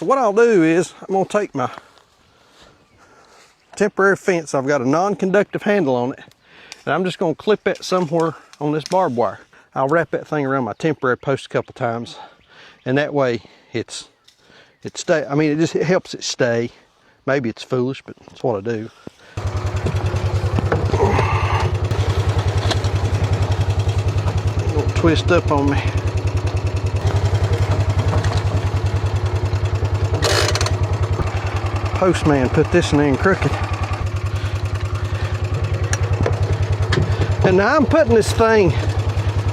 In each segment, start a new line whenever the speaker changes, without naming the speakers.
what I'll do is I'm gonna take my temporary fence. I've got a non-conductive handle on it, and I'm just gonna clip it somewhere on this barbed wire. I'll wrap that thing around my temporary post a couple times, and that way it stay. I mean, it helps it stay. Maybe it's foolish, but that's what I do. Don't twist up on me. Postman put this in crooked. And now I'm putting this thing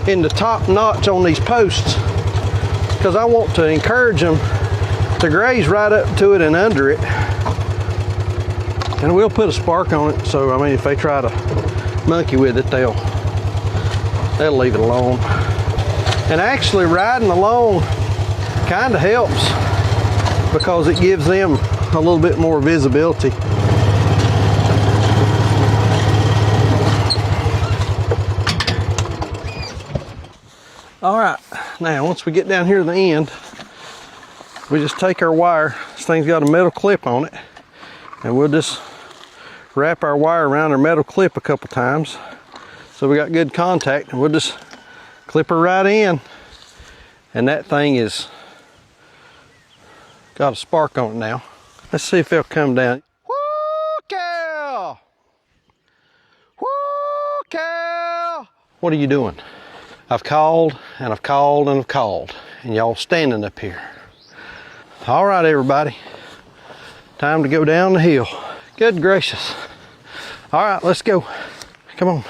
in the top notch on these posts because I want to encourage them to graze right up to it and under it. And we'll put a spark on it, so I mean if they try to monkey with it, they'll leave it alone. And actually riding along kind of helps because it gives them a little bit more visibility. All right, now once we get down here to the end, we just take our wire. This thing's got a metal clip on it, and we'll just wrap our wire around our metal clip a couple times so we got good contact, and we'll just clip her right in, and that thing is got a spark on it now. Let's see if they'll come down. Woo, cow! Woo, cow! What are you doing? I've called and I've called and I've called, and y'all standing up here. All right, everybody. Time to go down the hill. Good gracious. All right, let's go. Come on.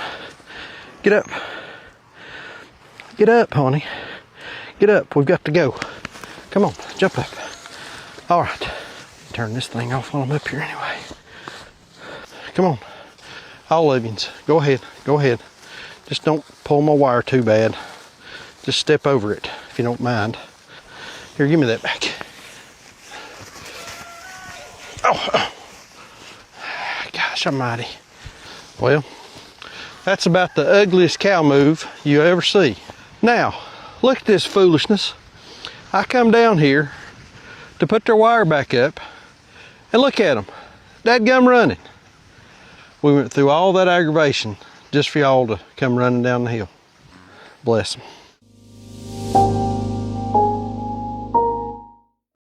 Get up. Get up, honey. Get up. We've got to go. Come on, jump up. All right. Turn this thing off while I'm up here anyway. Come on. All of you. Go ahead. Go ahead. Just don't pull my wire too bad. Just step over it if you don't mind. Here, give me that back. Oh. Gosh almighty. Well, that's about the ugliest cow move you ever see. Now, look at this foolishness. I come down here to put their wire back up, and look at them. Dadgum running. We went through all that aggravation just for y'all to come running down the hill. Bless them.